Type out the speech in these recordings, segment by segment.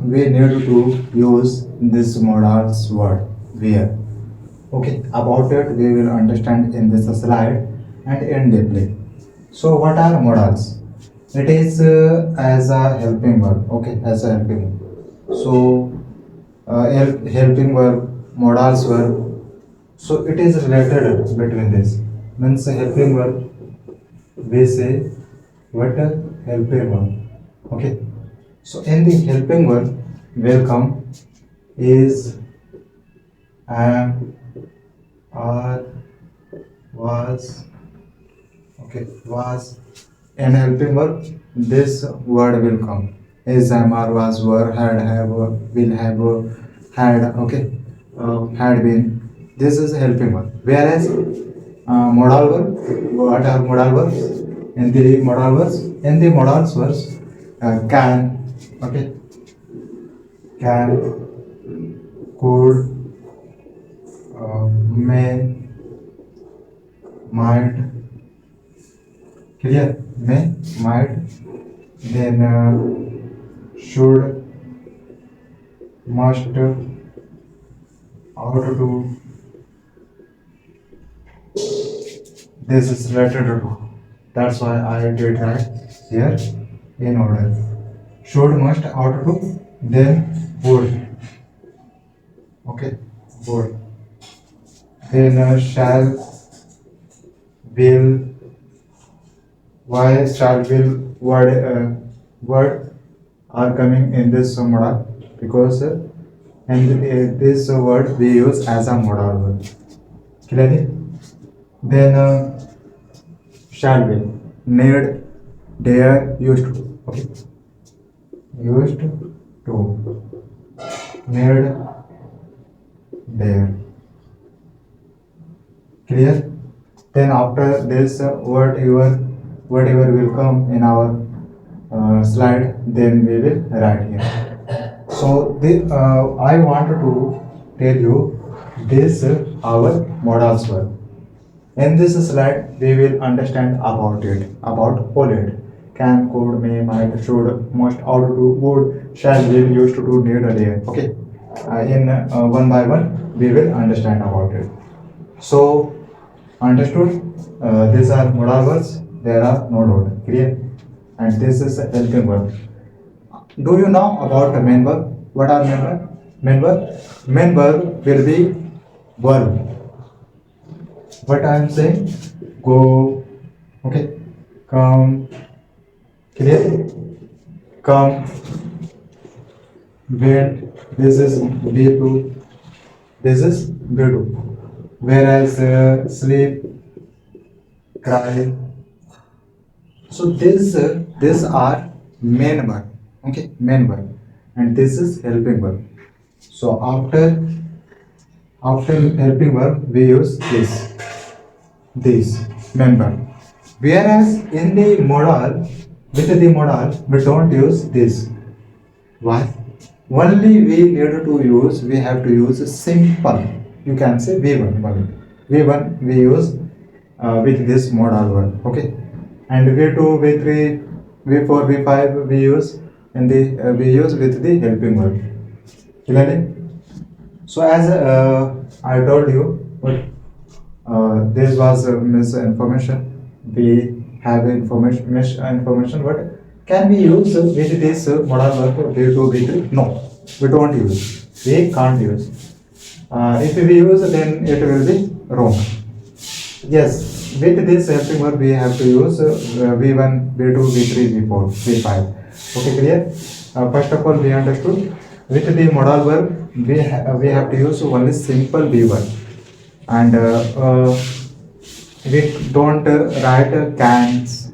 we need to use this modals word where. Okay, about it we will understand in this slide and in deeply. So what are modals? It is as a helping verb. Okay, as a helping verb. So helping verb, modals verb. So it is related between this. Means helping verb we say what a helping verb. Okay, so in the helping verb will come is, am, are, was. Okay, was. In helping verb this word will come is, am, are, was, were, had, have, will have, had. Okay, had been. This is helping verb. Whereas modal verb, what are modal verbs? In the modals verbs, can. Okay, can, could, may, might. Clear? May, might, then should, must, ought to. This is related to. That's why I did that here in order. Should, must, ought to, then would. Okay, would. Then shall, will. Why shall, will, word are coming in this modal? Because in this word we use as a modal word. Clearly? Then shall, will, need, dare, used to. Okay, used to, need, dare. Clear? Then after this whatever will come in our slide, then we will write here. So I wanted to tell you this our modals word. In this slide we will understand about it, about all it. Can, could, may, might, should, must, ought to, would, shall, will, used to, do, need, dare. Okay, in one by one we will understand about it. So understood? These are modal verbs. There are no dot. Clear? And this is a helping verb. Do you know about the main verb? What are main verb? Main verb. Main verb will be verb. What I am saying? Go. Okay. Come. Clear? Come. Went. This is B2. This is B2. Whereas sleep, cry. So these are main verb. Okay, main verb, and this is helping verb. So after helping verb we use this main verb. Whereas in the modal, with the modal we don't use this. Why? Only we have to use simple. You can say V1 only. V1 we use with this modal verb. Okay, and V2, V3, V4, V5 we use we use with the helping verb. Clearly? So as I told you, but this was misinformation. We have misinformation. But can we use with this modal verb V2, V3? No, we don't use. We can't use. If we use, then it will be wrong. Yes, with this helping verb we have to use V1, V2, V3, V4, V5. Okay, clear? First of all, we understood. With the modal verb, we have to use only simple V1, and we don't write cans.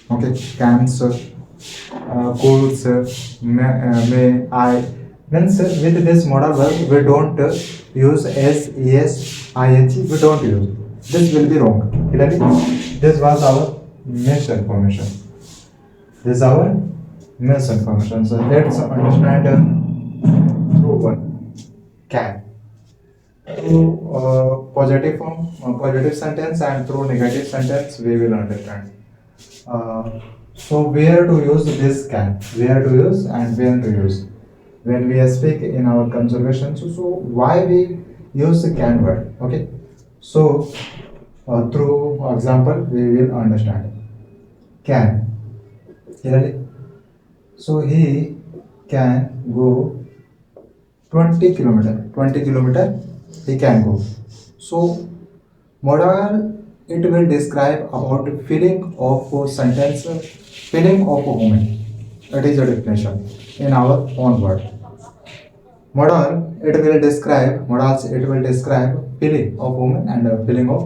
Okay, cans, coulds, may, I. Means with this modal verb, we don't use s, es, ing. We don't use. This will be wrong. Clearly, this was our misinformation. This is our misinformation. So let's understand true one. Can. Through positive form, positive sentence, and through negative sentence, we will understand. So where to use this can? Where to use and when to use? when we speak in our conservation. So why we use the can word? Okay. So through example we will understand. Can, clearly. So he can go 20 kilometer. 20 kilometer he can go. So modal, it will describe about feeling of a sentence, feeling of a woman. That is a definition in our own word. Modals, it will describe feeling of woman and feeling of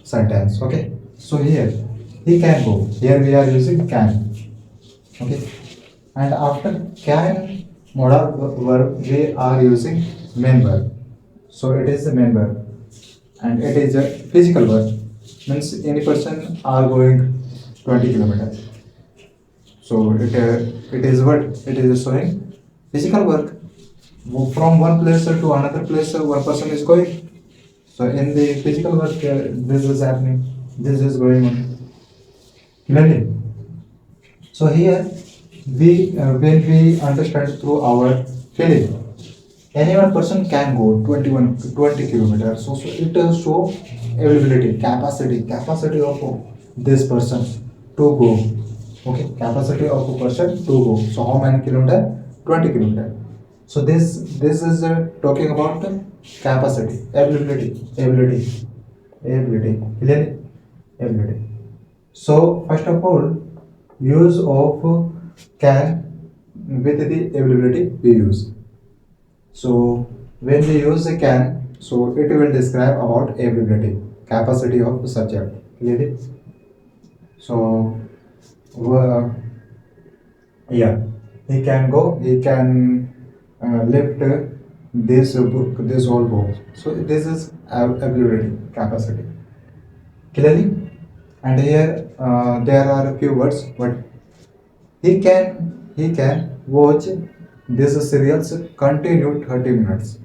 sentence. Okay. So here he can go. Here we are using can. Okay. And after can modal verb we are using main verb. So it is the main verb and it is a physical verb. Means any person are going 20 kilometers. So it is what it is showing physical work. From one place to another place, one person is going. So in the physical work, this is happening. This is going on. Clearly. So here we when we understand through our feeling, any one person can go 20 kilometers. So it show availability, capacity of this person to go. Okay, capacity of a person to go. So how many kilometer? 20 kilometer. So this is talking about capacity, ability, clearly, ability. So first of all, use of can with the availability we use. So when we use a can, so it will describe about availability, capacity of the subject. Clearly? So uh, yeah, he can go. He can lift this book, this whole book. So this is availability, capacity. Clearly? And here there are a few words, but he can watch this serials continue 30 minutes.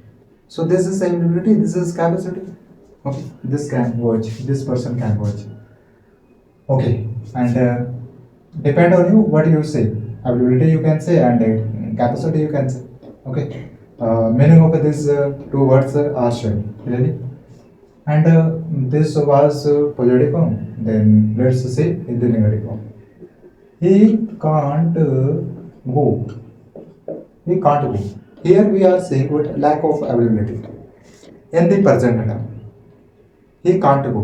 So this is ability, this is capacity. Okay, this can watch, this person can watch. Okay, and depend on you what you say. Ability you can say and capacity you can say. Okay, meaning of these two words are shared clearly. And this was positive form. Then let's say in the negative form. He can't go. He can't go. Here we are saying what lack of availability. In the present time, he can't go.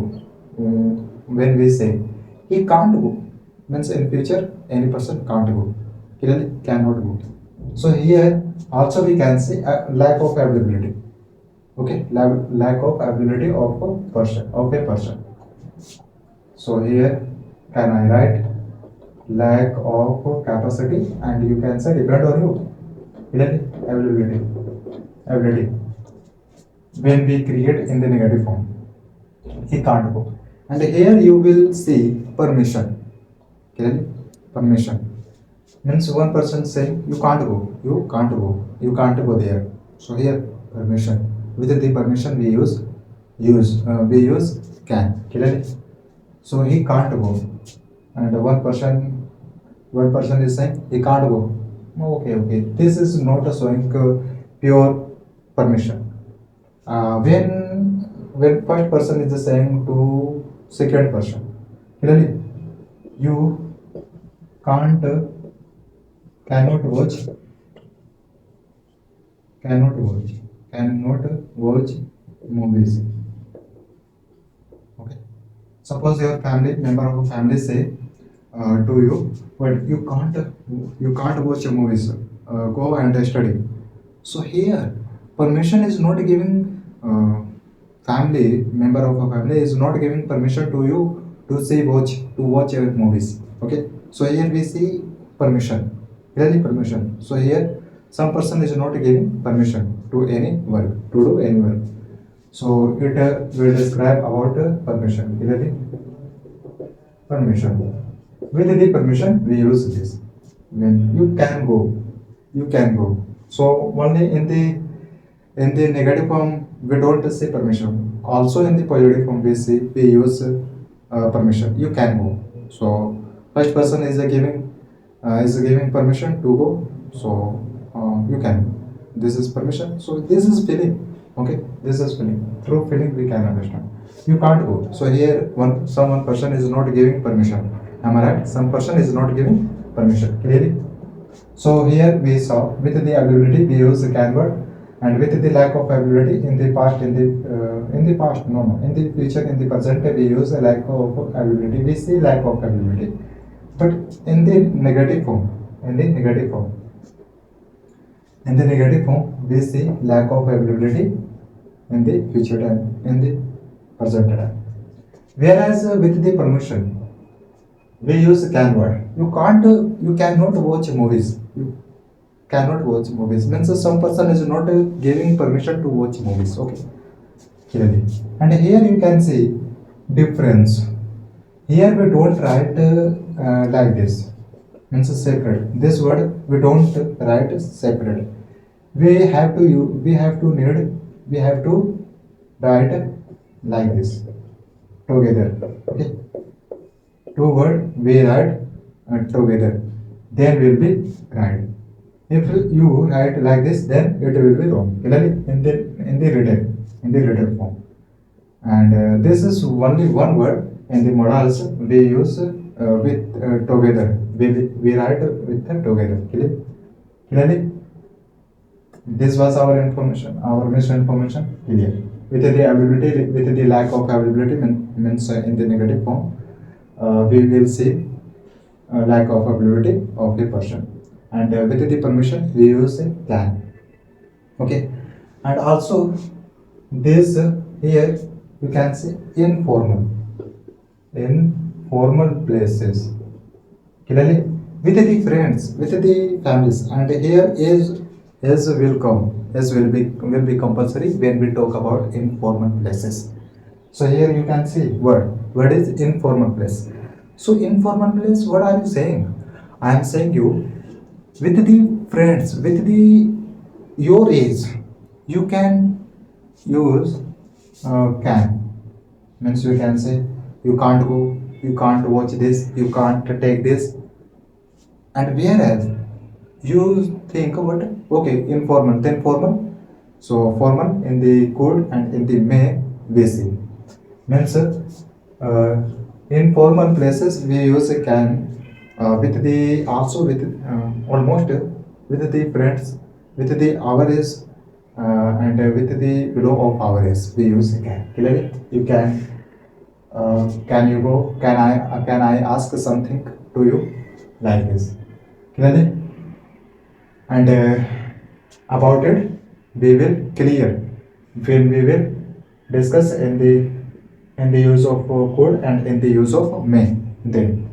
When we say he can't go, means in future any person can't go. Clearly cannot go. So here also we can say lack of availability. Okay, lack of ability of a person. So here can I write lack of capacity and you can say depend on you. Clearly ability. When we create in the negative form, he can't go. And here you will see permission. Clearly permission means one person saying you can't go, you can't go there. So here permission. With the permission we use can. Clearly. So he can't go, and one person is saying he can't go. Okay. This is not a showing pure permission. When first person is saying to second person, clearly, you can't cannot watch cannot watch cannot watch movies. Okay. Suppose your family member of a family say to you, but you can't watch a movies. Go and study. So here, permission is not giving family member of a family is not giving permission to you to watch movies. Okay. So here we see permission, really permission. So here some person is not giving permission to any work to do any work. So it will describe about permission. Really permission. With the permission we use this. When you can go. So only in the negative form we don't say permission. Also in the positive form we use permission. You can go. So first person is giving permission to go. So you can. This is permission. So this is feeling. Okay, this is feeling. Through feeling we can understand. You can't go. So here one person is not giving permission. Am I right? Some person is not giving permission. Clearly. So here we saw with the ability we use the can word, and with the lack of ability in the past, in the past, no, in the future, in the present we use a lack of ability. We see lack of ability, but in the negative form, in the negative form, in the negative form we see lack of availability in the future time, in the present time. Whereas with the permission we use can word. You cannot watch movies. You cannot watch movies. Means some person is not giving permission to watch movies. Okay, clearly. And here you can see difference. Here we don't write like this. Means separate. This word we don't write separate. We have to write like this together. Okay, two word we write together, then will be right. If you write like this, then it will be wrong. Clearly, in the written form. And this is only one word in the modals we use with together. We write with together. Clearly, this was our information, our misinformation. Clear. With the availability, with the lack of availability means in the negative form, we will see lack of ability of the person, and with the permission we use a plan. Okay, and also this here you can see informal places. Clearly, with the friends, with the families, and here is will come, is will be compulsory when we talk about informal places. So here you can see word is informal place. So informal place, what are you saying? I am saying you with the friends, with the your age, you can use can. Means you can say you can't go, you can't watch this, you can't take this. And whereas you think what, okay, informal, then formal. So formal in the could and in the may we see. Means in formal places we use a can with the also with almost with the friends, with the hours and with the below of hours we use a can. Clearly, you can you go, can I ask something to you like this. Clearly, and about it we will clear when we will discuss in the use of could and in the use of may. Then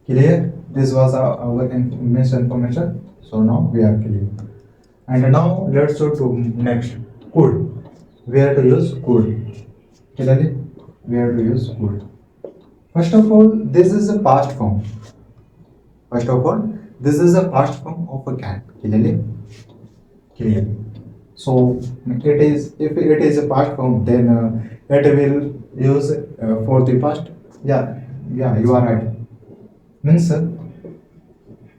clear, this was our misinformation. So now we are clear, and now let's go to next could. Where to use could? Clearly, where to use could? First of all, this is a past form. First of all, this is a past form of a can. Clearly, clear. So it is, if it is a past form, then it will use for the past. Yeah, you are right. Means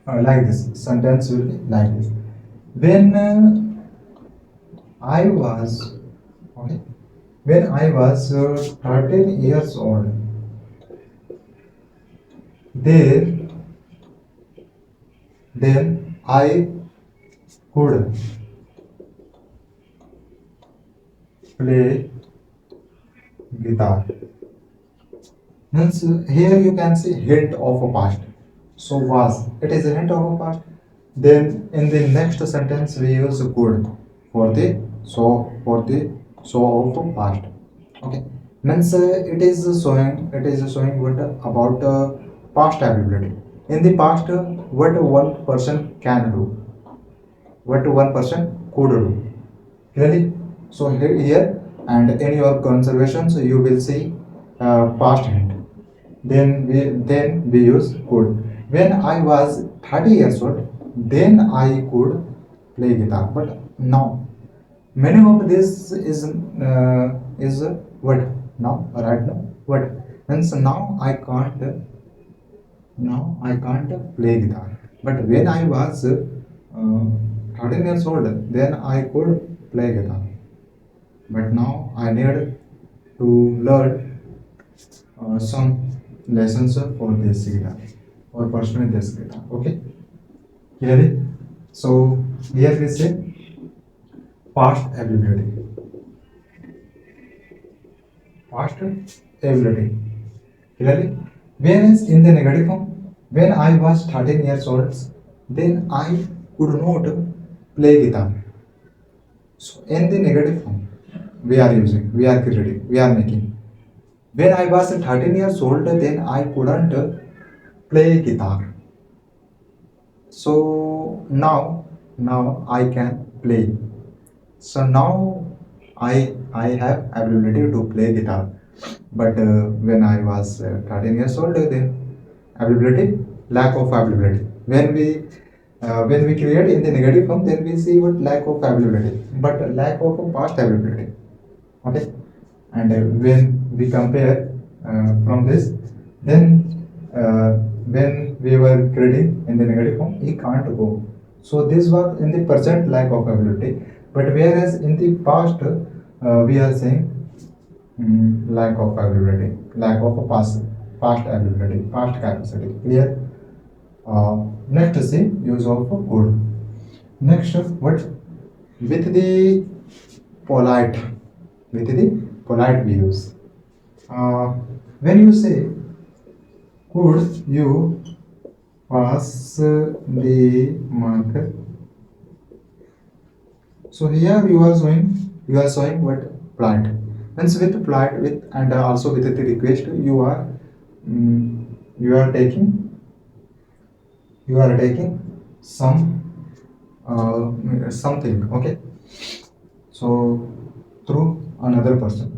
like this sentence will be like this. When I was okay, when I was 13 years old, then I could play guitar. Means here you can see hint of a past. So was, it is a hint of a past. Then in the next sentence we use could for the so of past. Okay. Means it is showing what about past ability. In the past, what one person can do, what one person could do. Clearly, so here and in your conservations you will see past hint. Then we use could. When I was 30 years old, then I could play guitar. But now many of this is what now, right now, what means now I can't play guitar. But when I was 13 years old, then I could play guitar. But now I need to learn some lessons for this guitar or pursuing this guitar. Okay, clearly. So here we say past ability. Past ability. Clearly. Whereas in the negative form, when I was 13 years old, then I could not play guitar. So in the negative form, we are creating, we are making. When I was 13 years old, then I couldn't play guitar. So now I can play. So now I have ability to play guitar. But when I was 13 years old, then ability, lack of ability. When we create in the negative form, then we see what lack of ability, but lack of past ability. Okay, and when we compare from this, then when we were creating in the negative form, he can't go. So this was in the present lack of ability, but whereas in the past we are saying lack of ability, lack of a past ability, past capacity. Clear? Next, see use of good. Next, what with the polite, with the polite we use. Uh, when you say could you pass the marker? So here you are showing what plant. Means with plant with and also with the request you are taking some something. Okay. So through another person,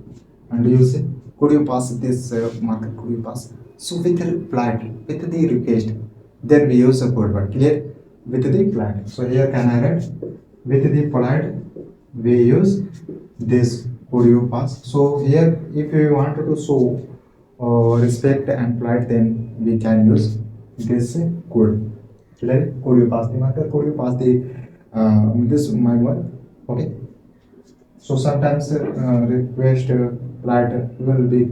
and you say could you pass this marker, could you pass? So with the plant with the request, then we use a code word. Clear? With the plant. So here can I write with the polite we use this could you pass. So here if we wanted to show respect and polite, then we can use this could. Clear? Could you pass the marker, could you pass the this my word. Okay. So sometimes request polite will be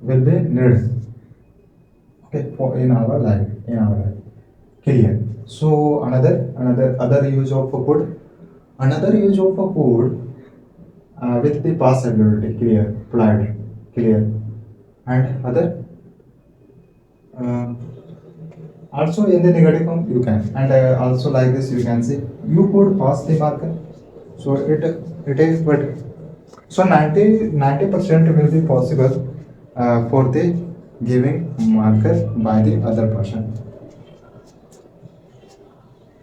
needed. Okay, for in our life. Clear? So other use of a code, another use of a code with the past ability. Clear? Polite. Clear? And other uh, also in the negative form you can, and also like this you can say you could pass the marker. So it is but so 90% will be possible for the giving marker by the other person.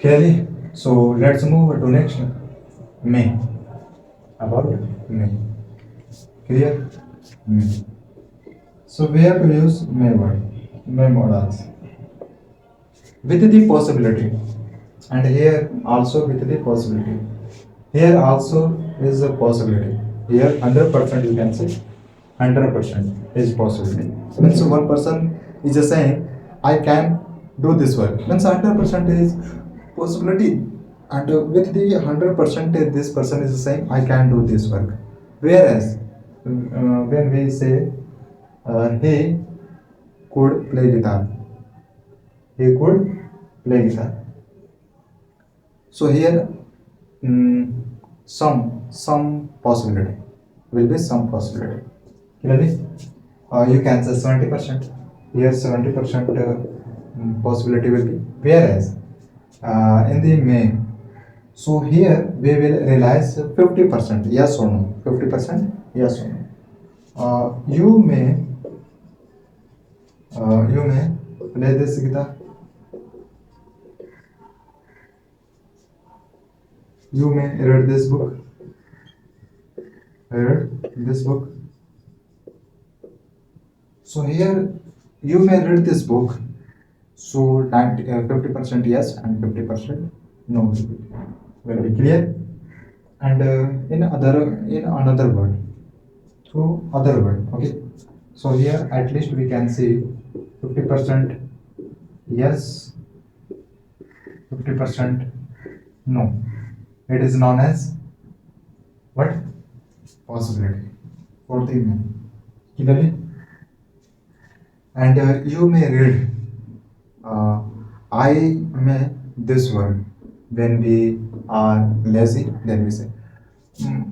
Clearly? So let's move to next. May. About may. Clear? May. So where to use may word? May modals. With the possibility. And here also with the possibility. Here also is a possibility. Here 100% you can say 100% is possibility. Means one person is just saying I can do this work. Means 100% is possibility, and with the 100% this person is saying I can do this work. Whereas when we say he could play guitar, he could play guitar. So here some possibility will be some possibility. Clearly, you can say 70%. Here 70% possibility will be. Whereas in the may, so here we will realize 50%. Yes or no? 50%. Yes or no? You may play this guitar. You may read this book. Read this book. So here you may read this book. So 50% yes and 50% no will be clear. And in another word, through other word. Okay. So here at least we can see 50% yes, 50% No. It is known as what? Possibility. For the may. Clearly? And you may read uh, I may this word. When we are lazy, then we say, "Hmm,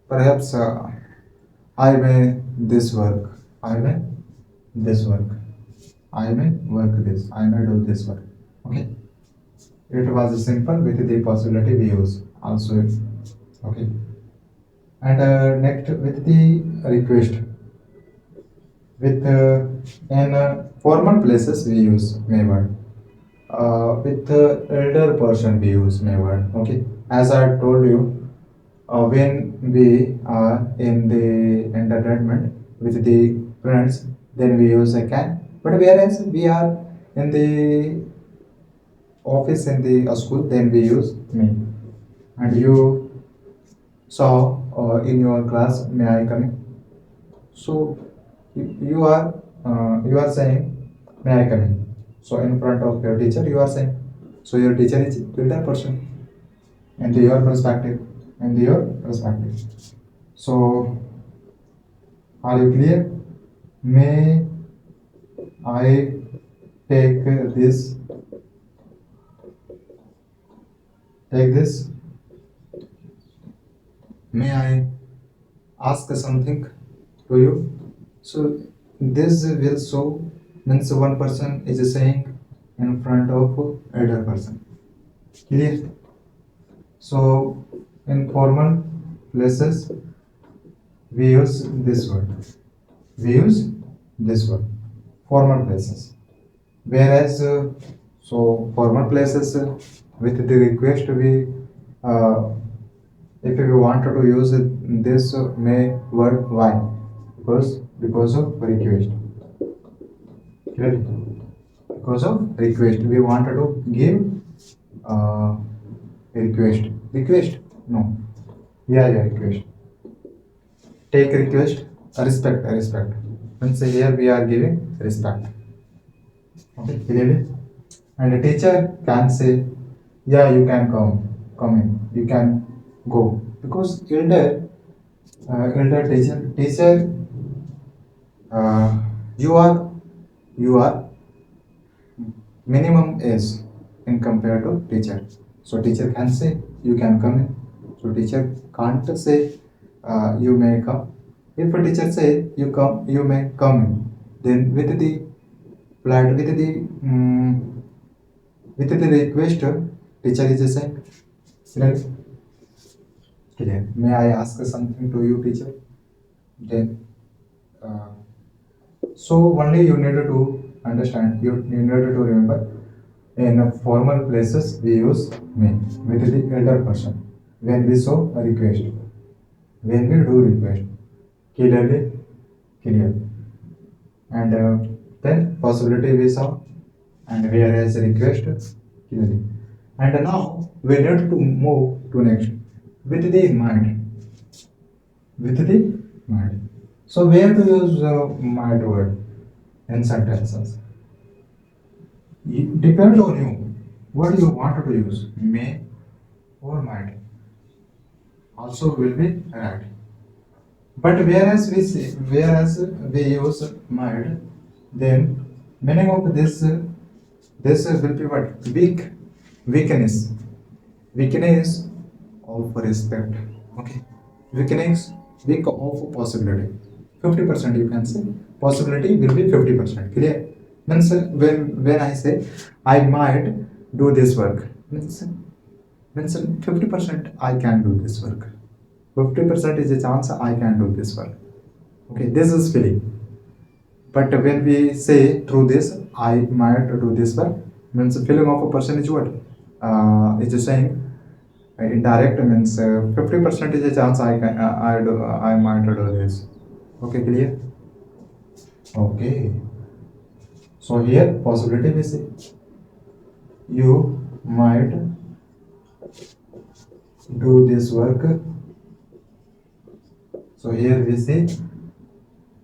perhaps I may this work. I may this work. I may work this. I may do this work." Okay. It was simple with the possibility we use also. Okay. And next with the request. With in formal places we use may word. With the elder person we use may word. Okay. As I told you, when we are in the entertainment with the friends, then we use a can. But whereas we are in the office in the school, then we use me. And you saw in your class, may I come in? So you are saying, may I come in? So in front of your teacher, you are saying. So your teacher is elder person, and your perspective, and your perspective. So are you clear? May I take this? May I ask something to you? So this will show means one person is saying in front of elder person. Clear? So in formal places we use this word. We use this word. Formal places. Whereas so formal places with the request we if we wanted to use this may word why because of request. Clearly? Because of request we wanted to give uh, a request no yeah request take request respect means here we are giving respect. Okay, clearly? And the teacher can say, yeah, you can come in, you can go, because elder teacher you are minimum age in compared to teacher. So teacher can say you can come in. So teacher can't say you may come. If a teacher say you may come in, then with the flat with the request teacher is saying, right? Clear. May I ask something to you, teacher? Then uh, so only you need to understand, you need to remember, in formal places we use me with the elder person. When we show a request, when we do request, clearly, clear. And then possibility we saw, and whereas request, clearly. And now we need to move to next with the mind, with the mind. So where to use mind word in sentences? It depends on you. What you want to use, may or might, also will be right. But whereas we use might, then meaning of this will be what? Weakness, weakness of respect. Okay, weakness, weak of possibility. 50% you can say. Possibility will be 50%. Clear? Means when I say I might do this work, means 50% I can do this work. 50% is a chance I can do this work. Okay, this is feeling. But when we say through this, I might do this work, means the feeling of a person is what? Is just saying indirect means 50% is a chance I might do this. Okay, clear? Okay. So here possibility we say you might do this work. So here we say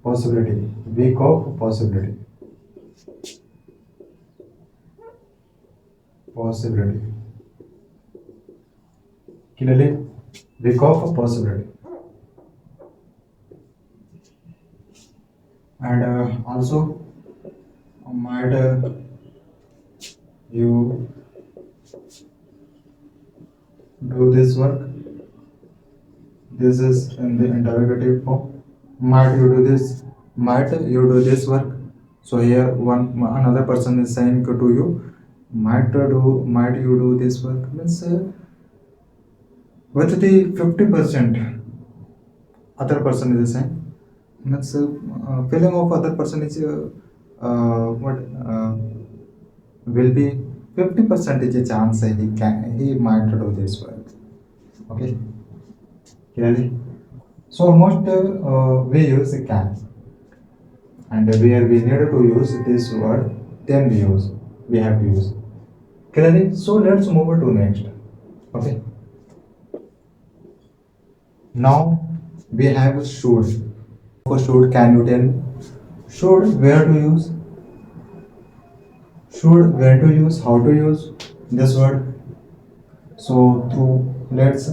possibility, weak of possibility, possibility. Clearly, weak of possibility. And also might you do this work. This is in the interrogative form. Might you do this? Might you do this work? So here one another person is saying to you, might you do this work? Means with the 50% other person is saying. Means feeling of other person is what will be 50% chance he might do this work. Okay, clearly. So almost we use can, and where we need to use this word, then we have to use. Clearly. So let's move to next. Okay. Now we have should. For should, can you tell me? Should where to use? Should where to use? How to use this word? So let's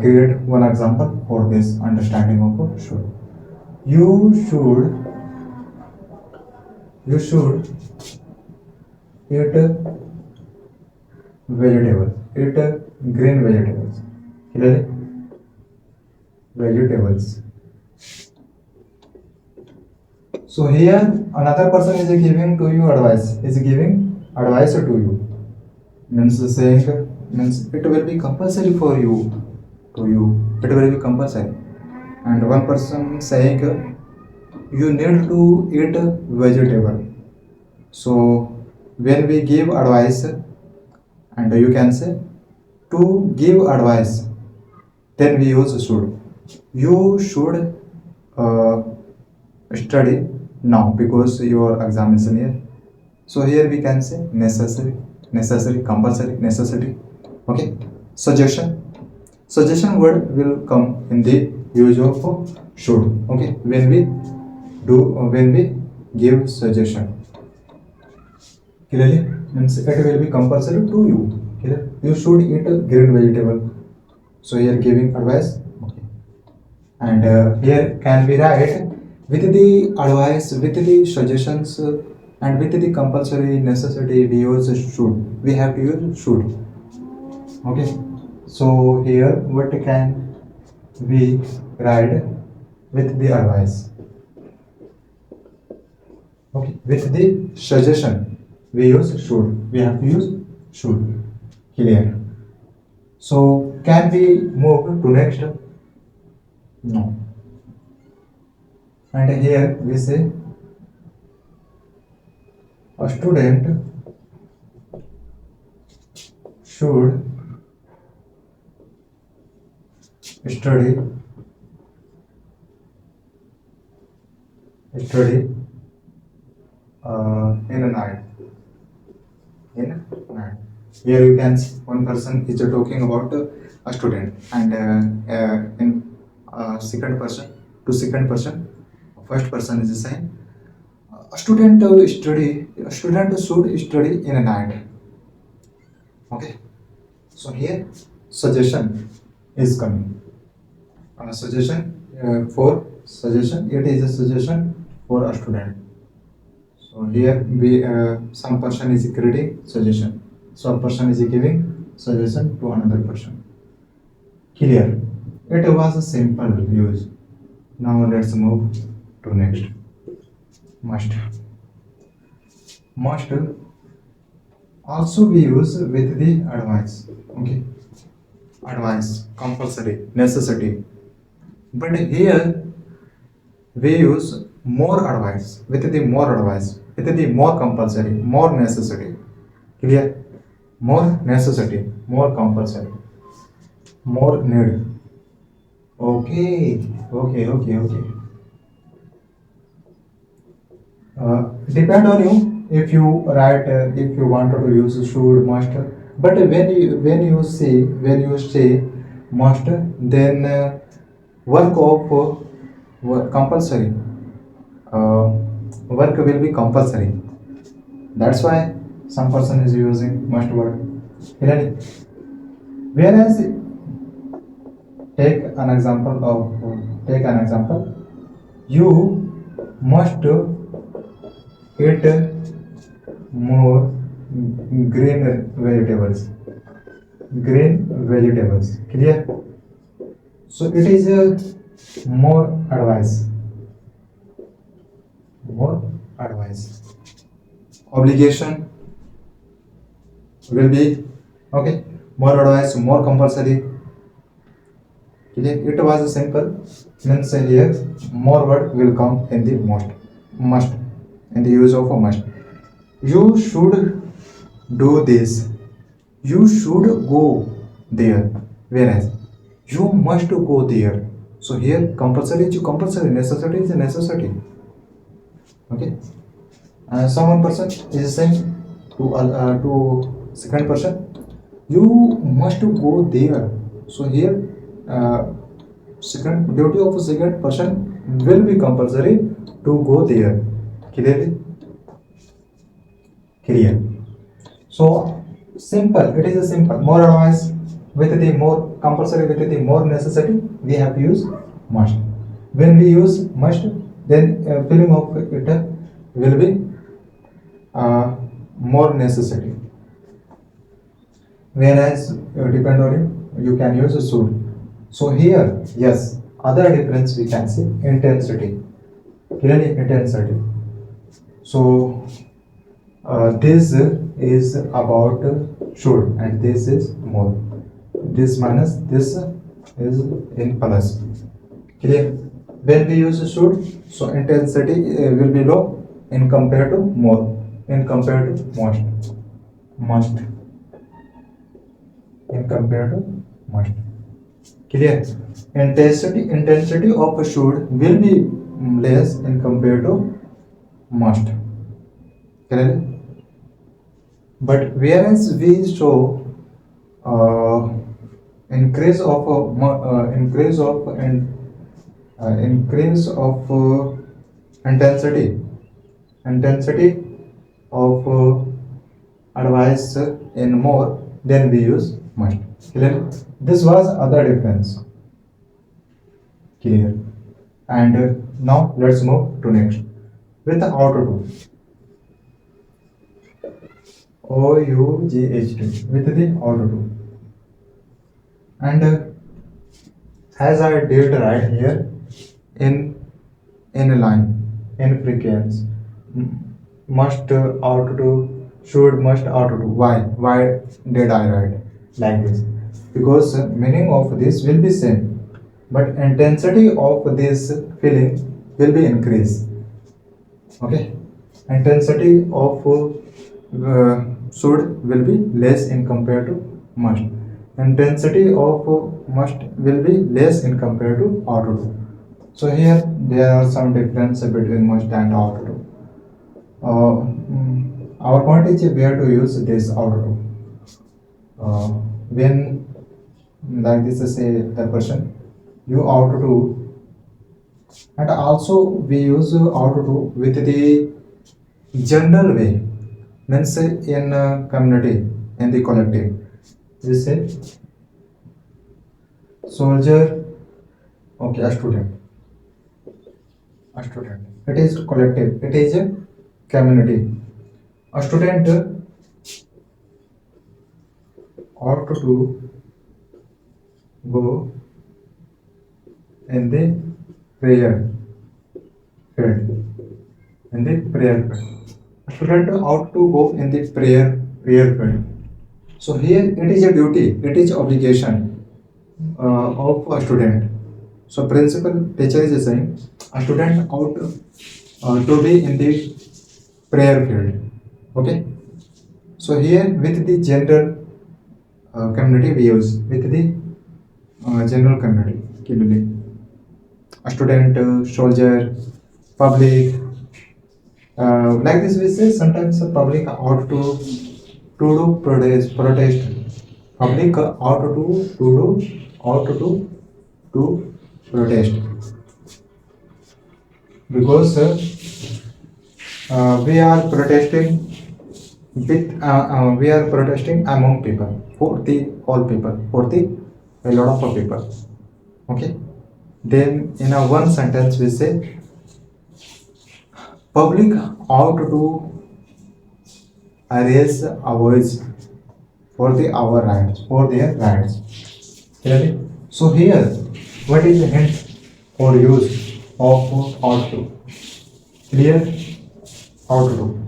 create one example for this understanding of a should. You should eat vegetables. Eat green vegetables. Clearly, vegetables. So here another person is giving to you advice. Is giving advice to you. Means saying means it will be compulsory for you to you. It will be compulsory. And one person saying you need to eat vegetable. So when we give advice, and you can say to give advice, then we use should. You should uh, study now because your exam is near. So here we can say necessary, compulsory, necessity. Okay. Suggestion word will come in the use of should. Okay. When we give suggestion. Clearly means it will be compulsory to you. Clear? You should eat a green vegetable. So here giving advice. Okay. And here can be write with the advice, with the suggestions, and with the compulsory necessity we use should. We have to use should. Okay. So here what can we write with the advice? Okay. With the suggestion we use should. We have to use should. Clear. So can we move to next? No. And here we say a student should study in a night. In night. Here you can see one person is talking about a student, and in second person to second person, first person is saying a student should study in a night. Okay. So here suggestion is coming. Suggestion. It is a suggestion for a student. So here we some person is creating suggestion. So a person is giving suggestion to another person. Clear. It was a simple use. Now let's move to next. Must. Must also be used with the advice. Okay. Advice, compulsory, necessity. But here we use more advice, with the more advice, with the more compulsory, more necessity. Clear? More necessity, more compulsory, more need. Okay. Depend on you if you write if you wanted to use should, must. But when you say must, then work of compulsory work will be compulsory. That's why some person is using must word. Really? Whereas take an example. You must eat more vegetables. Green vegetables. Clear? So it is a more advice. More advice. Obligation will be okay. More advice, more compulsory. It was a simple means here more word will come in the must in the use of a must. You should do this. You should go there. Whereas you must go there. So here compulsory is compulsory, necessity is a necessity. Okay. Some person is saying to second person, you must go there. So here second duty of second person will be compulsory to go there. Clearly clear. So simple, it is a simple. More advice with the more compulsory with the more necessity, we have to use must. When we use must, then feeling of it will be more necessity. Whereas depend on it, you can use should. So here, yes, other difference we can see intensity. Clearly intensity. So this is about should and this is more. This minus this is in plus. Clear? When we use should, so intensity will be low in compared to more, in compared to must, in compared to must. Clear? Intensity of should will be less in compared to must. Clear? But whereas we show uh, increase of intensity of advice in more, then we use must. Clear? This was other difference. Clear? And now let's move to next with the how to do. OUGHT with the how to do. And as I did right here in a line in frequency, must ought to do, should must ought to do. Why did I write like this? Because meaning of this will be same, but intensity of this feeling will be increased. Okay, intensity of should will be less in compared to must. Intensity of must will be less in compared to ought to do. So here there are some difference between must and ought to do. Our point is where to use this ought to do. When like this is say the person you ought to do, and also we use ought to do with the general way, means in community, in the collective. We say soldier, okay, a student. It is collective. It is a community. A student ought to go in the prayer field. In the prayer field. A student ought to go in the prayer field. So here it is a duty. It is obligation of a student. So principal teacher is saying a student ought to be in the prayer field. Okay. So here with the general community we use with the general community. Clearly. A student, soldier, public. Like this we say sometimes the public ought to do protest. Public ought to do protest because we are protesting we are protesting among people for the all people for the a lot of people. Okay. Then in a one sentence we say public ought to raise a voice for the our rights, for their rights. Clearly? So here, what is the hint for use of ought to? Clear? Ought to.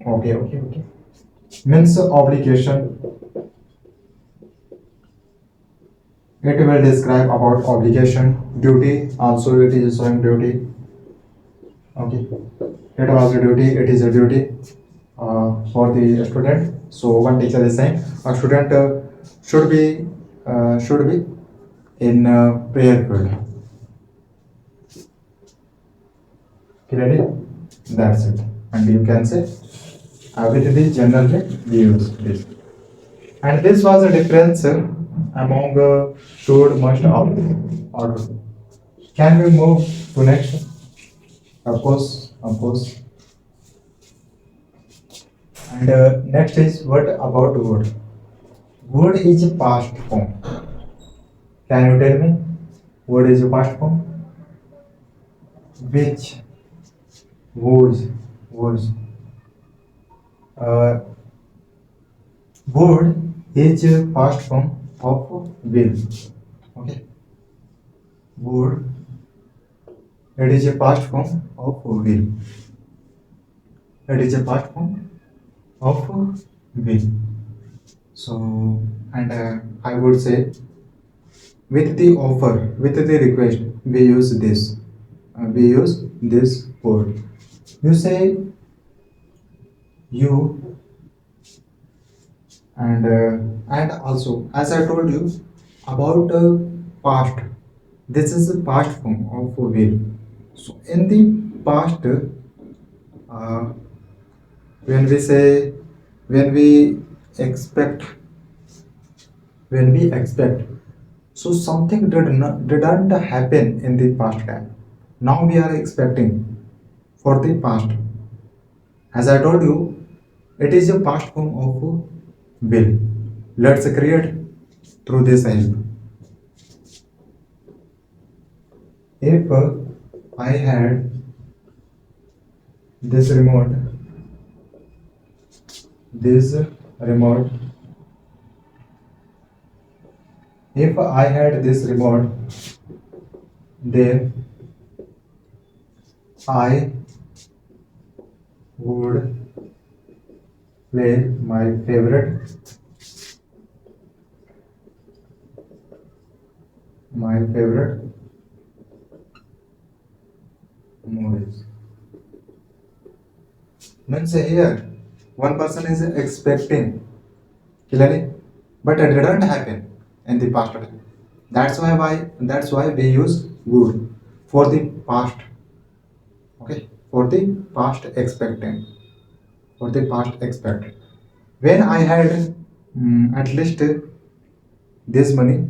Okay. Means obligation. It will describe about obligation, duty. Also, it is showing duty. Okay. It was a duty. It is a duty for the student. So one teacher is saying a student should be in prayer field. Clearly, that's it. And you can say with the generally we use this. And this was a difference among should, must, or. Can we move to next? Of course. And next is what about would? Would is a past form. Can you tell me? Would is a past form? Which was uh, would is a past form of will. Okay. Would it is a past form of will. It is a past form of will. So and I would say with the offer, with the request, we use this. We use this word. You say you and also as I told you about past. This is the past form of will. So in the past, when we say when we expect when we expect so something didn't happen in the past time. Now we are expecting for the past. As I told you, it is a past form of will. Let's create through this help. If I had this this remote, if I had this remote, then I would play my favorite movies. Means here one person is expecting clearly, but it didn't happen in the past time. That's why we use would for the past. Okay, for the past expecting, for the past expect. When I had at least this money,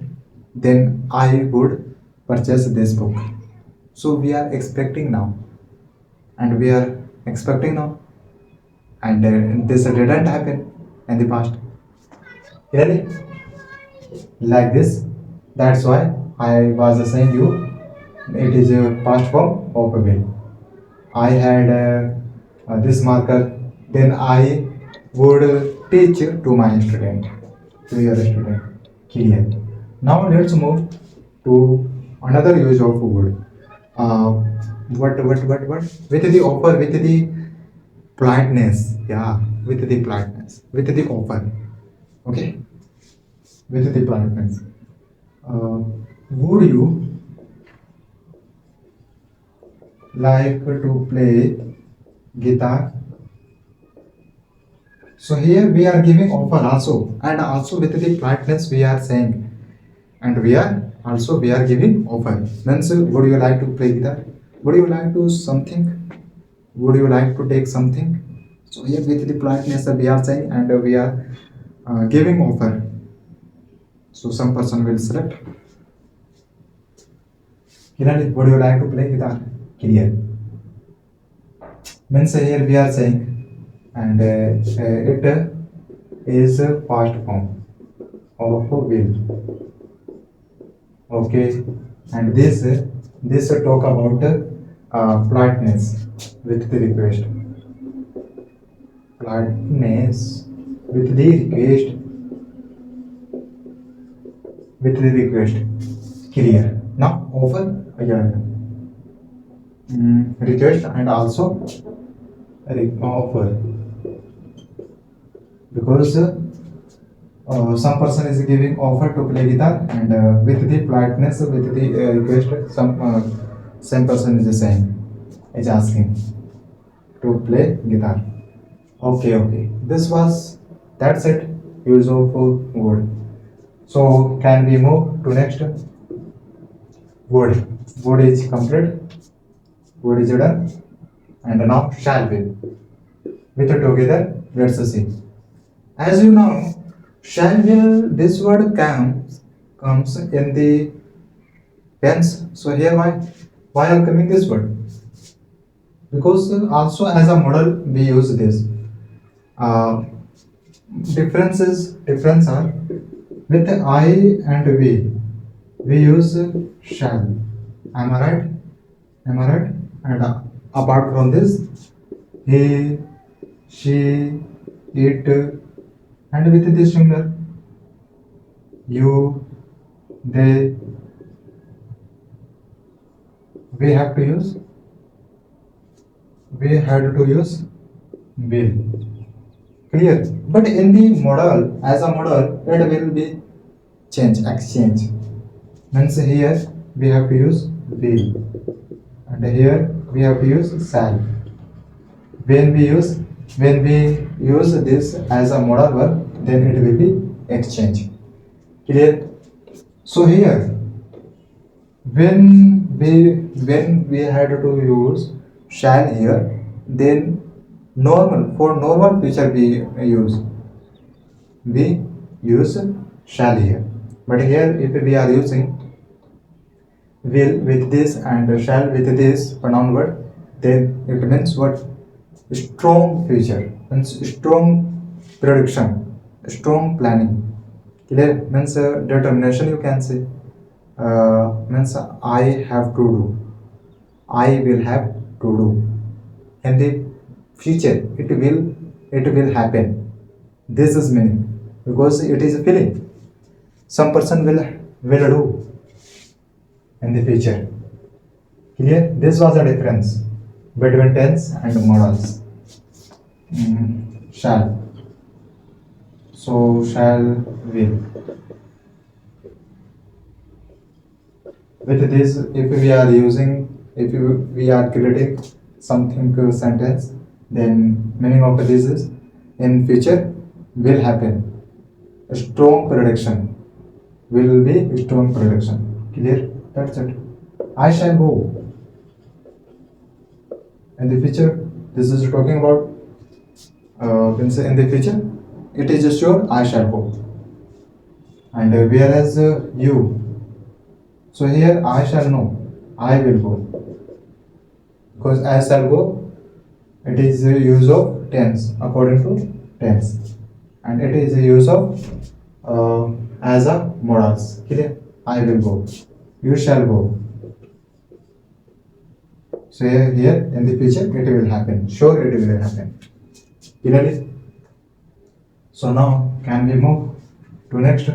then I would purchase this book. So we are expecting now, and we are expecting now, and this didn't happen in the past. Really, like this. That's why I was saying you, it is a past form of a will. I had this marker, then I would teach to my student, to your student. Clear. Now let's move to another use of would. Uh, what? With the offer, with the politeness. Yeah, with the politeness, with the offer. Okay, with the politeness. Uh, would you like to play guitar? So here we are giving offer also, and also with the politeness we are saying, and we are giving offer. Means would you like to play guitar? Would you like to something? Would you like to take something? So here with the politeness we are saying, and we are giving offer. So some person will select. Kirani, would you like to play guitar? Clear. Means here we are saying, and it is a past form of will. Okay, and this talk about politeness with the request. Politeness with the request with the request. Clear. Now offer yeah, request and also offer because some person is giving offer to play guitar and with the politeness with the request same person is saying is asking to play guitar. Okay, okay. This was that's it. Use of word. So can we move to next word? Word is complete. Word is done. And now shall we. With it together, let's see. As you know, shall will this word comes in the tense. So here why are coming this word? Because also as a model we use this. Uh, difference are with I and we use shall. Am I right? Am I right? And apart from this, he, she, it, and with this singular, you, they, we have to use, we had to use will. Clear? But in the model, as a model, it will be exchange. Means here we have to use will, and here we have to use shall. When we use when we use this as a modal verb, then it will be exchange. Clear? So here when we had to use shall here, then normal future we use shall here. But here if we are using will with this and shall with this pronoun word, then it means what? Strong future means strong prediction, strong planning. Clear? Means determination, you can say. Means I have to do, I will have to do in the future, it will happen. This is meaning, because it is a feeling some person will do in the future. Clear? This was the difference between tense and modals. Shall. So shall will. With this, if we are using, if we are creating something sentence, then meaning of this is in future will happen. A strong prediction will be a strong prediction. Clear? That's it. I shall go. In the future, this is talking about in the future, it is sure I shall go. And whereas you, so here I shall know, I will go, because I shall go, it is a use of tense according to tense, and it is a use of as a modals. Clear? I will go, you shall go. So here in the future it will happen, sure it will happen. Clearly? So now can we move to next?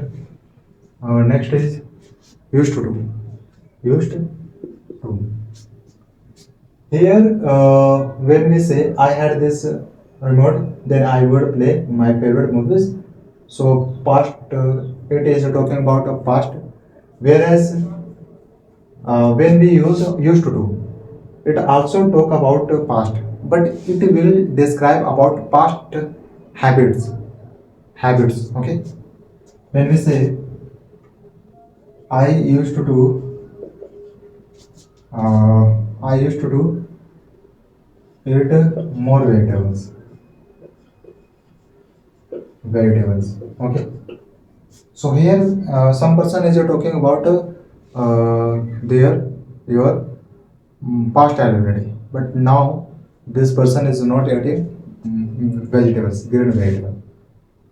Next is used to do. Used to. Here, when we say I had this remote, then I would play my favorite movies. So past, it is talking about a past. Whereas when we use used to do, it also talk about past, but it will describe about past habits. Habits. Okay. When we say I used to do, I used to do eat more vegetables. Vegetables. Okay. So here, some person is talking about their your past already, but now this person is not eating vegetables, green vegetable.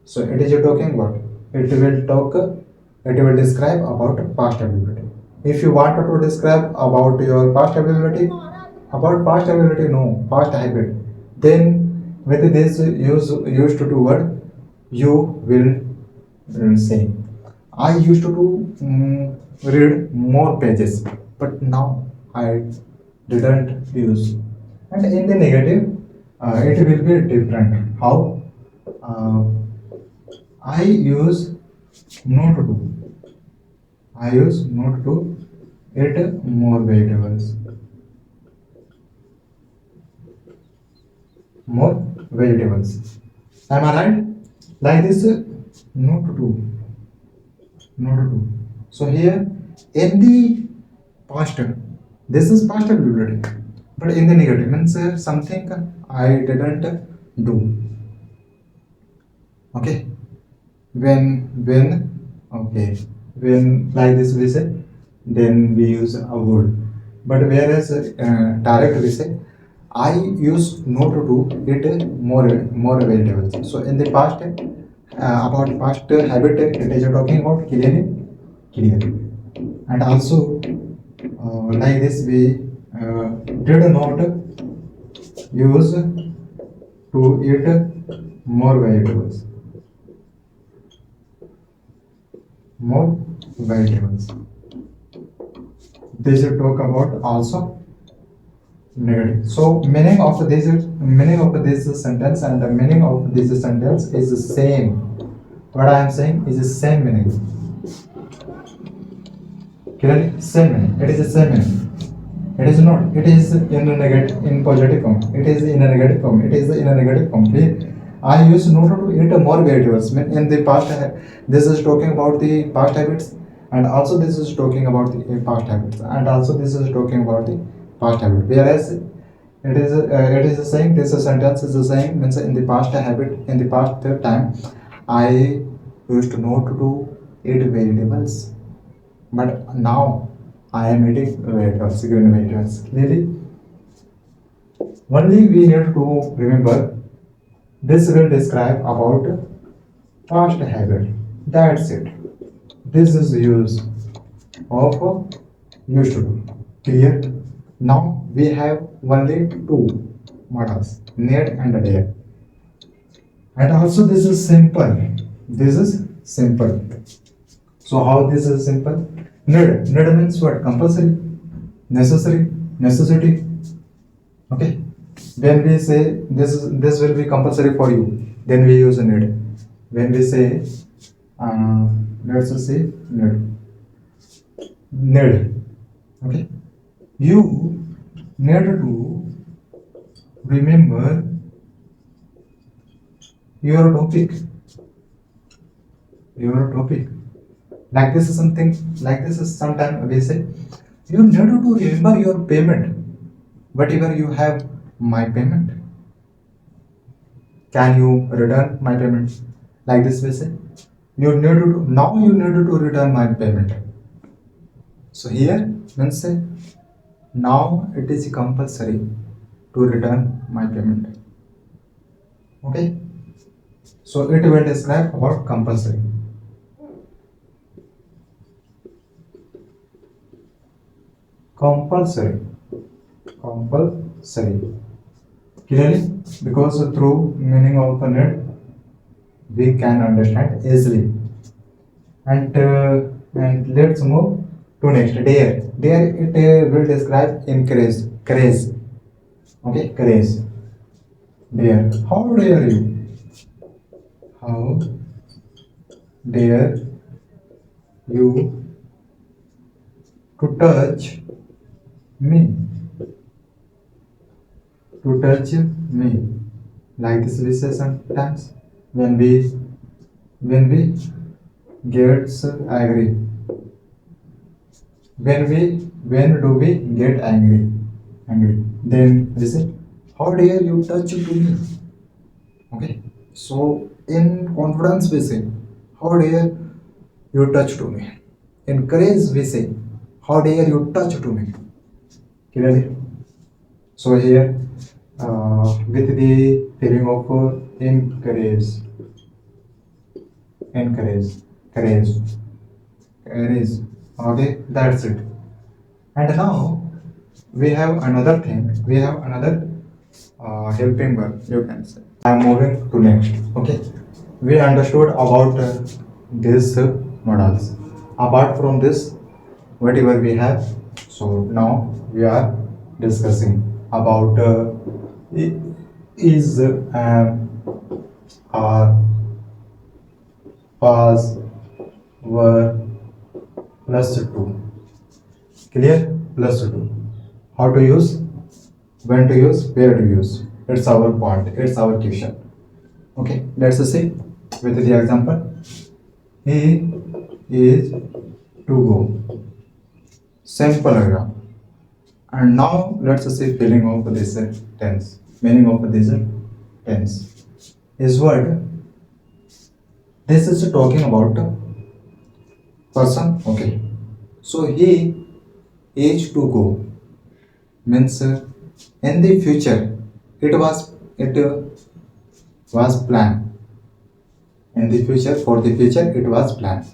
So it is talking about. It will talk. it will describe about past ability. If you wanted to describe about your past ability, no, past habit, then with this used to do word, you will say, I used to do read more pages, but now I didn't use. And in the negative, it will be different. How? Uh, I use not to do. I use not to eat more vegetables. More vegetables. Am I right? Like this, not to do. Not to do. So here, in the past, this is past ability. But in the negative means something I didn't do. Okay. When okay, when like this we say, then we use a word. But whereas direct we say, I used not to do it more vegetables. So in the past, about past habit, it is talking about clearly, and also like this we did not use to eat more vegetables. More vegetables. This will talk about also negative. So meaning of this sentence and the meaning of this sentence is the same. What I am saying is the same meaning. Clearly, same meaning. It is the same meaning. It is not. It is in a negative, in positive form. It is in a negative form. It is in a negative form. I used not to eat more vegetables. In the past, this is talking about the past habits, and also this is talking about the past habits, and also this is talking about the past habit. Whereas it is saying this sentence is the same means in the past habit, in the past time, I used not to eat vegetables, but now I am eating vegetables, green vegetables. Clearly, only we need to remember this will describe about past habit. That's it. This is use of used to do. Clear? Now we have only two models, need and dare. And also this is simple. This is simple. So how this is simple? Need. Need means what? Compulsory, necessary, necessity. Okay. When we say this will be compulsory for you, then we use a need. When we say let's just say need. Okay. You need to remember your topic. Your topic. Like this is something. Like this is sometimes we say you need to remember your payment. Whatever you have my payment. Can you return my payment? Like this we say. You need to now you need to return my payment. So here means say now it is compulsory to return my payment. Okay. So it will describe about compulsory. Compulsory. Compulsory. Clearly, because through meaning of the need we can understand easily. And let's move to next. Dare. Dare it will describe encourage, craze. Okay, craze. Dare. How dare you? How dare you to touch me? To touch me. Like this we say sometimes when we gets angry. When do we get angry? Angry. Then we say, how dare you touch to me? Okay. So in confidence we say, how dare you touch to me? In courage we say, how dare you touch to me? Clearly. So here with the feeling of encourage, courage. is. Okay, that's it. And now we have another thing. We have another helping verb. You can say. I am moving to next. Okay, we understood about this models. Apart from this, whatever we have. So now we are discussing about is are was were plus 2. Clear? Plus 2. How to use? When to use? Where to use? It's our point. It's our question. Okay, let's see with the example. He is to go. Simple paragraph. And now let's see feeling of this tense. Meaning of this tense. Is word. This is talking about person. Okay. So he is to go means in the future it was planned. In the future, for the future it was planned,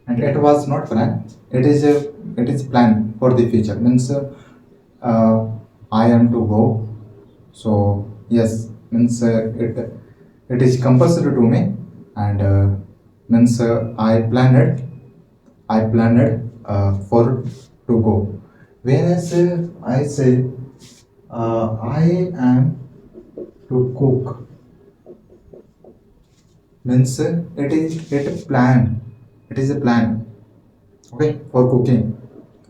and it was not planned. It is planned for the future means I am to go. So yes means it is compulsory to me, and means I planned for to go. Whereas I say I am to cook means it planned. It is a plan. Okay, for cooking.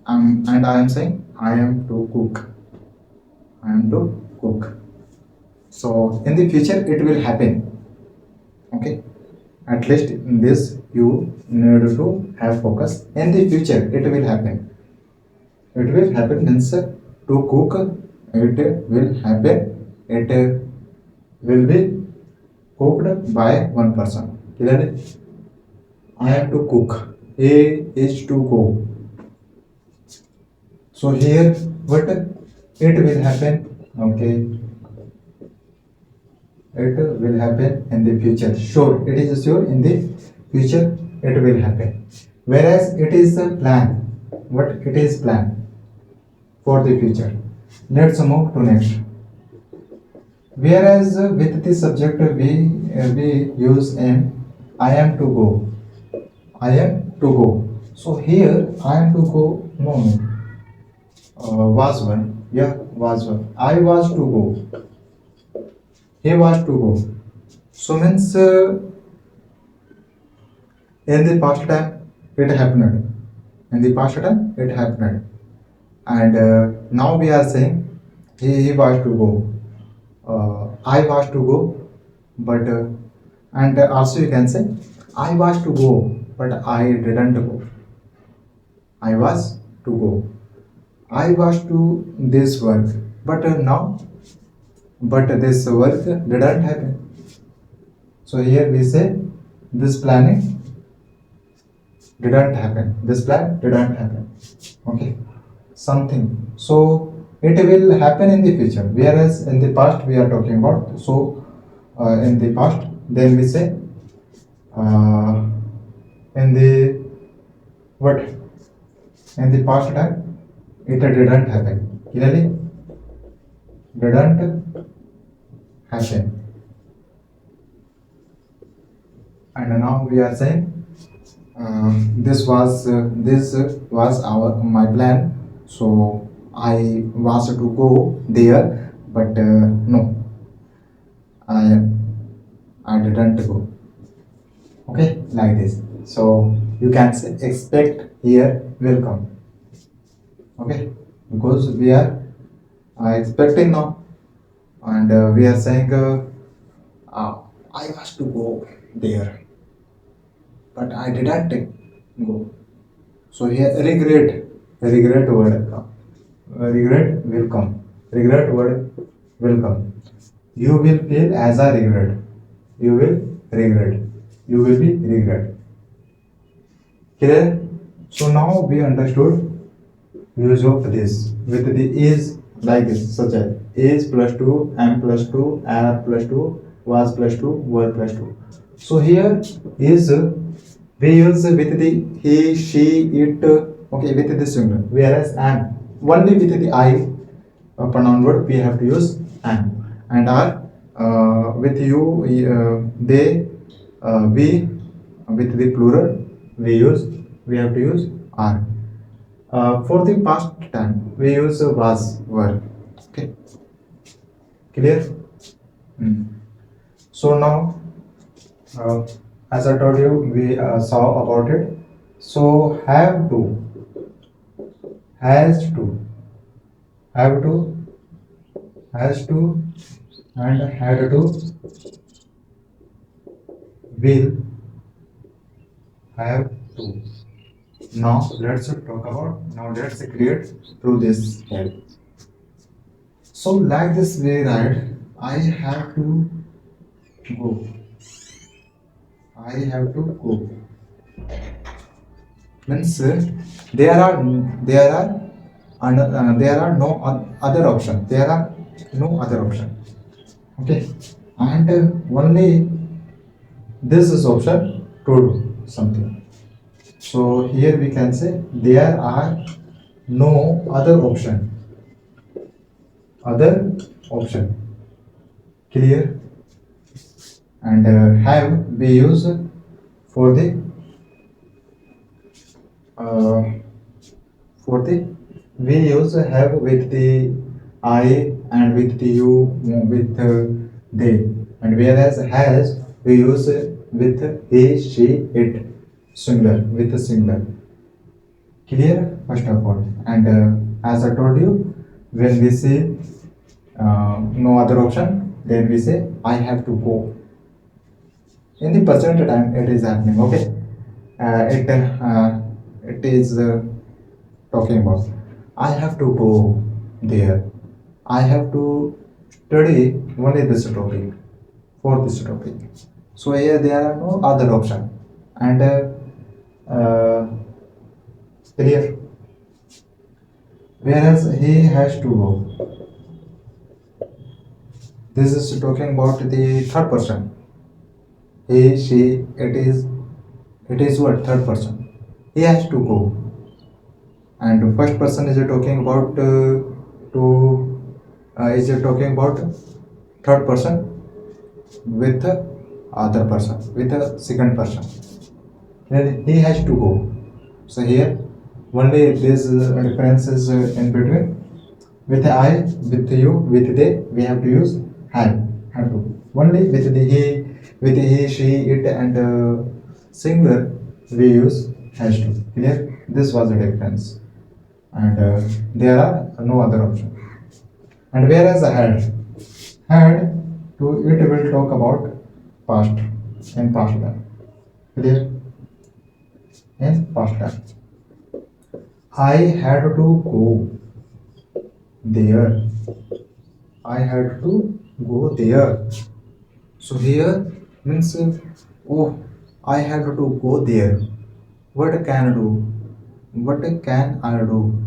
And I am saying I am to cook. I am to cook. So in the future it will happen. Okay, at least in this you need to have focus. In the future it will happen. It will happen means to cook. It will happen. It will be cooked by one person. Clearly, I am to cook. A is to go. So here, what it will happen? Okay, it will happen in the future. Sure, it is sure in the future it will happen. Whereas it is a plan. What it is plan for the future. Let's move to next. Whereas with the subject we use am. I am to go. I am to go. So here I am to go. No, no. Was one. Yeah, was one. I was to go. He was to go. So means in the past time it happened. In the past time it happened, and now we are saying he was to go. I was to go, but and also you can say I was to go, but I didn't go. I was to go. I was to this work, but now, but this work didn't happen. So here we say this planning didn't happen. This plan didn't happen. Okay, something. So it will happen in the future. Whereas in the past we are talking about. So in the past, then we say uh, in the what? In the past time, it didn't happen. Clearly, didn't happen. And now we are saying this was our my plan. So I was to go there, but no, I I didn't go. Okay, like this. So you can say expect here will come. Okay, because we are expecting now, and we are saying I was to go there, but I didn't go. So here regret word come. Regret will come. Regret word will come. You will feel as a regret. You will regret. You will be regret. Clear? So now we understood use of this with the is like this, such as is plus 2, am plus 2, are plus 2, was plus 2, were plus 2. So here is we use with the he, she, it, okay, with the singular. Whereas am, only with the I pronoun word we have to use am, and are with you, they, we, with the plural we have to use are. For the past time we use was, were. Okay, clear? Mm. So now, uh, as I told you, we saw about it. So have to, has to, have to, has to, and had to, will, have to. Now let's talk about. Now let's create through this step. So like this we write. I have to go. I have to go. Means there are no other option. There are no other option. Okay, and only this is option to do something. So here we can say there are no other option. Other option. Clear? And have we use for the uh, for the we use have with the I and with the you, with they, and whereas has we use with he, she, it, singular, with a singular. Clear? First of all, and as I told you, when we say no other option, then we say I have to go. In the present time it is happening. Okay, it is talking about I have to go there. I have to study only this topic, for this topic. So here there are no other option, and uh, clear. Whereas he has to go, this is talking about the third person. He, she, it is what, third person. He has to go, and first person is talking about to is talking about third person with other person, with a second person. Then he has to go. So here only this difference is in between. With I, with you, with they, we have to use have to. Only with the he, with he, she, it, and singular we use has to. Clear? This was the difference, and there are no other option. And whereas had to, it will talk about past, in past time. Clear? In past time. I had to go there. I had to go there. So here means oh, I had to go there. What can I do? What can I do?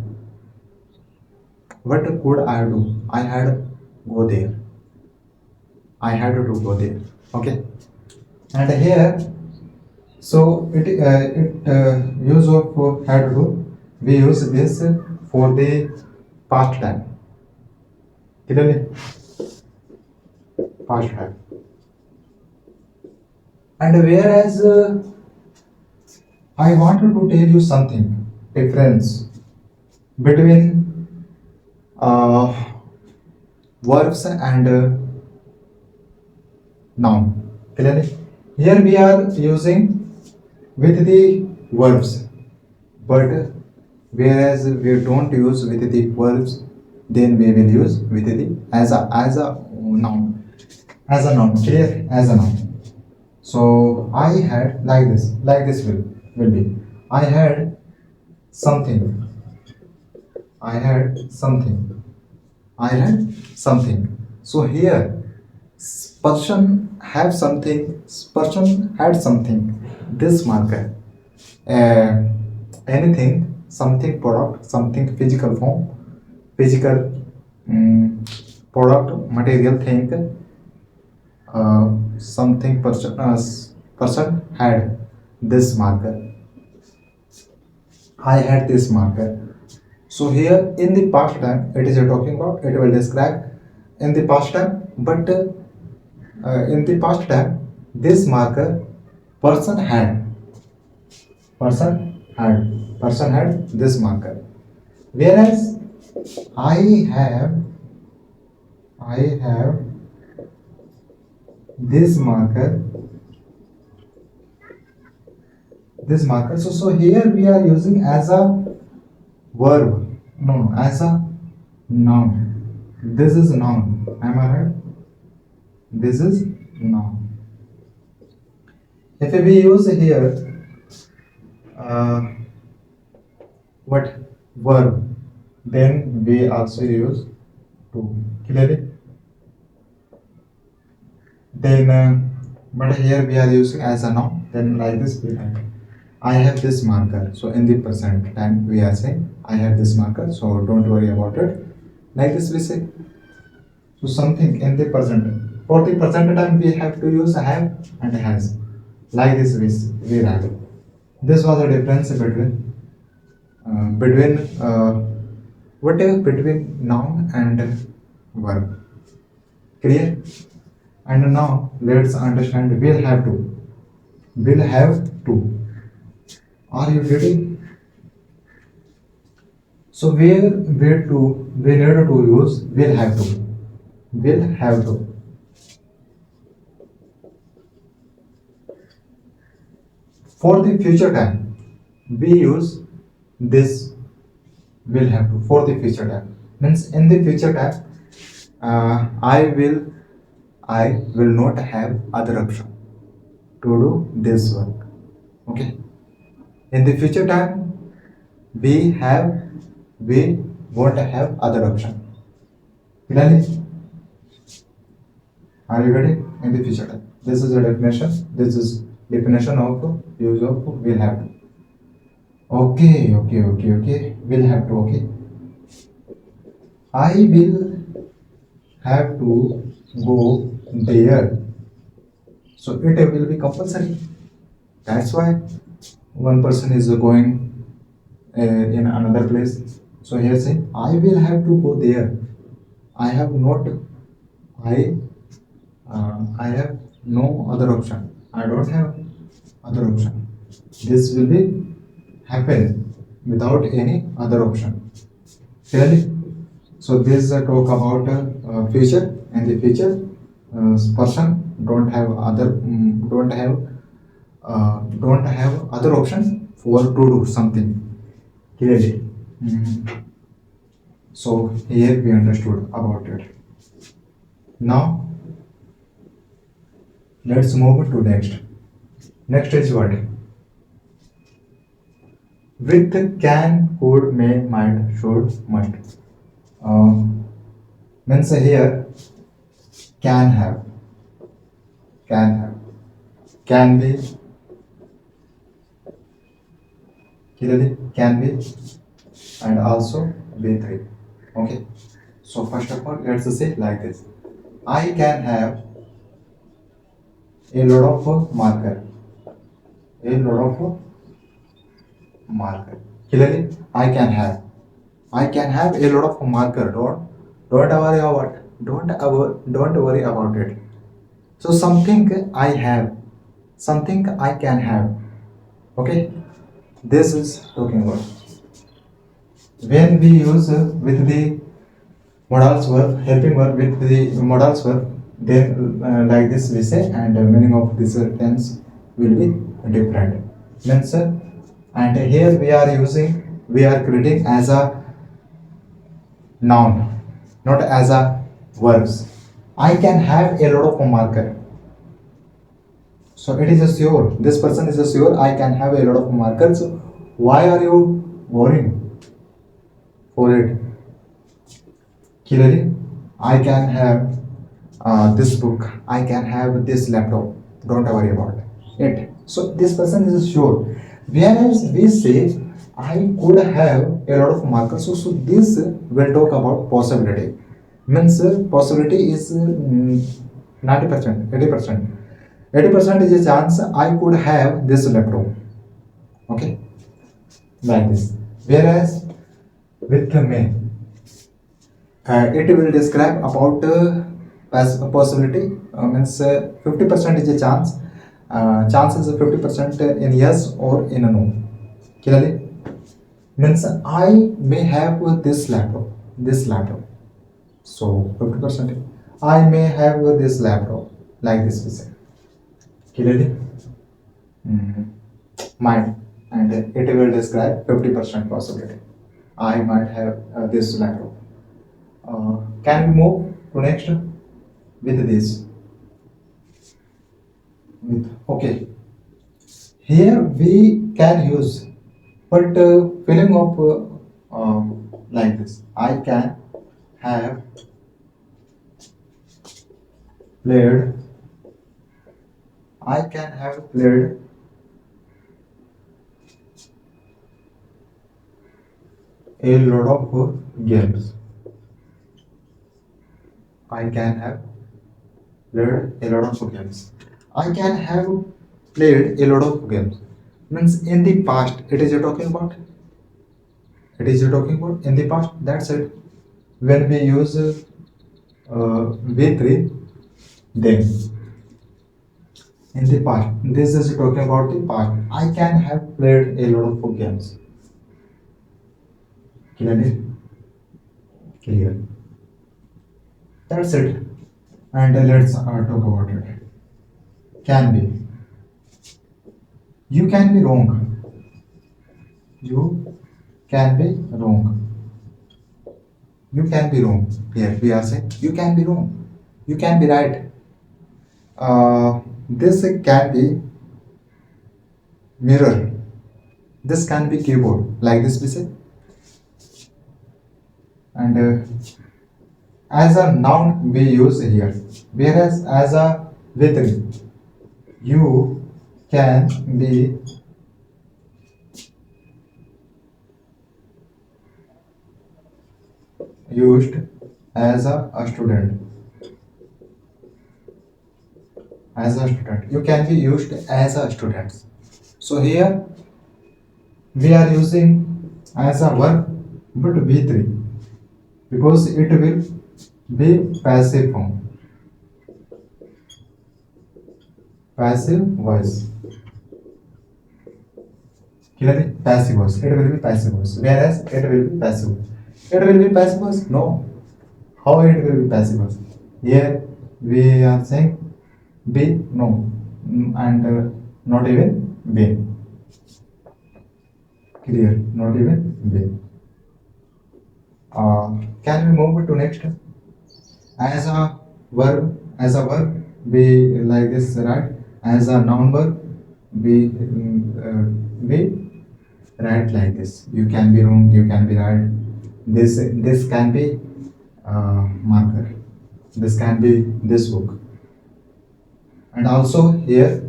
What could I do? I had go there. I had to go there. Okay. And here, so it use of had to, we use this for the past time. Clearly, past time. And whereas I wanted to tell you something difference between uh, verbs and noun. Clearly, here we are using with the verbs, but whereas we don't use with the verbs, then we will use with the as a noun, as a noun. Clear? As a noun. So I had like this will be I had something. I had something. I had something. So here person have something. Person had something. This marker. Uh, Anything, something product, something physical form, physical product, material thing, something person had. this marker. I had this marker. So here in the past time, it is talking about, it will describe in the past time, but in the past time, this marker person had, person had this marker. Whereas I have, I have this marker, this marker. So here we are using as a verb, no, as a noun. This is noun. Am I right? This is noun. If we use here what verb, then we also use to. Clearly? Then, but here we are using as a noun. Then like this we have. I have this marker. So in the present time we are saying I have this marker. So don't worry about it. Like this we say. So something in the present. For the present time we have to use have and has. Like this we write. This was the difference between noun and verb. Clear? And now let's understand will have to. Will have to. Are you getting? So where to we need to use will have to. Will have to. For the future time, we use this will have to for the future time. Means in the future time, I will not have other option to do this work. Okay. In the future time, we won't have other option. Clearly? Are you ready? In the future time. This is a definition. This is definition of use of will have to. Okay. Will have to. Okay. I will have to go there. So it will be compulsory. That's why one person is going in another place. So here say I will have to go there. I have not. I have no other option. I don't have other option. This will be happen without any other option. Clearly? So this is a talk about future. And the future person don't have other don't have other option for to do something. Clearly. So here we understood about it. Now let's move to next. Next is what? With can, could, may, might, should, must. Means here can have, can be, clearly can be, and also be three. Okay. So first of all, let's say like this. I can have a lot of marker. A lot of marker. Clearly, I can have a lot of marker. Don't worry about. Don't worry about it. So something I have, something I can have. Okay. This is talking about when we use with the modals verb, helping verb with the modals verb, then like this we say, and the meaning of this tense will be different. Means and here we are creating as a noun, not as a verbs. I can have a lot of marker. So it is a sure. This person is a sure. I can have a lot of markers. So why are you worrying for it? Clearly, I can have this book. I can have this laptop. Don't worry about it. So this person is sure. Whereas we say I could have a lot of markers. So this will talk about possibility. Means possibility is 90%, 80%. 80% is a chance I could have this laptop. Okay, like this. Whereas with me, it will describe about possibility, means 50% is a chance, chances of 50% in yes or in a no. Clearly, means I may have this laptop. So 50%, I may have this laptop, like this we say. Clearly, mm, might, and it will describe 50% possibility. I might have this laptop. Can we move to next with this? Okay, here we can use, but feeling of like this. I can have played. I can have played a lot of games. I can have played a lot of games. I can have played a lot of games. Means in the past, it is talking about. It is talking about in the past. That's it. When we use V3, then in the past. This is talking about the past. I can have played a lot of games. Clearly, clear. That's it. And let's talk about it. Can be. You can be wrong. You can be wrong. You can be wrong. Here we are saying you can be wrong. You can be right. This can be mirror. This can be keyboard. Like this we say. And as a noun we use here. Whereas as a with you can be used as a student. As a student, you can be used as a student. So here we are using as a verb, but v3, because it will be passive form, passive voice. Clearly, passive voice, it will be passive voice, whereas it will be passive. It will be passive voice, no. How it will be passive voice? Here we are saying be, no. And not even be. Clear, not even be. Can we move to next? As a verb, we like this, right? As a noun verb, we write like this. You can be wrong, you can be right. This can be marker. This can be this book. And also here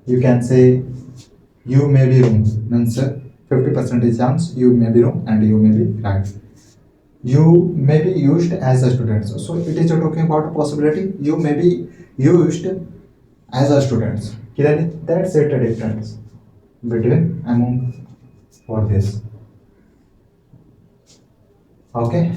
you can say you may be wrong. Means 50% chance you may be wrong and you may be right. You may be used as a student. So it is talking about a possibility. You may be used as a student. Clearly, that's it, a difference between among for this. Okay.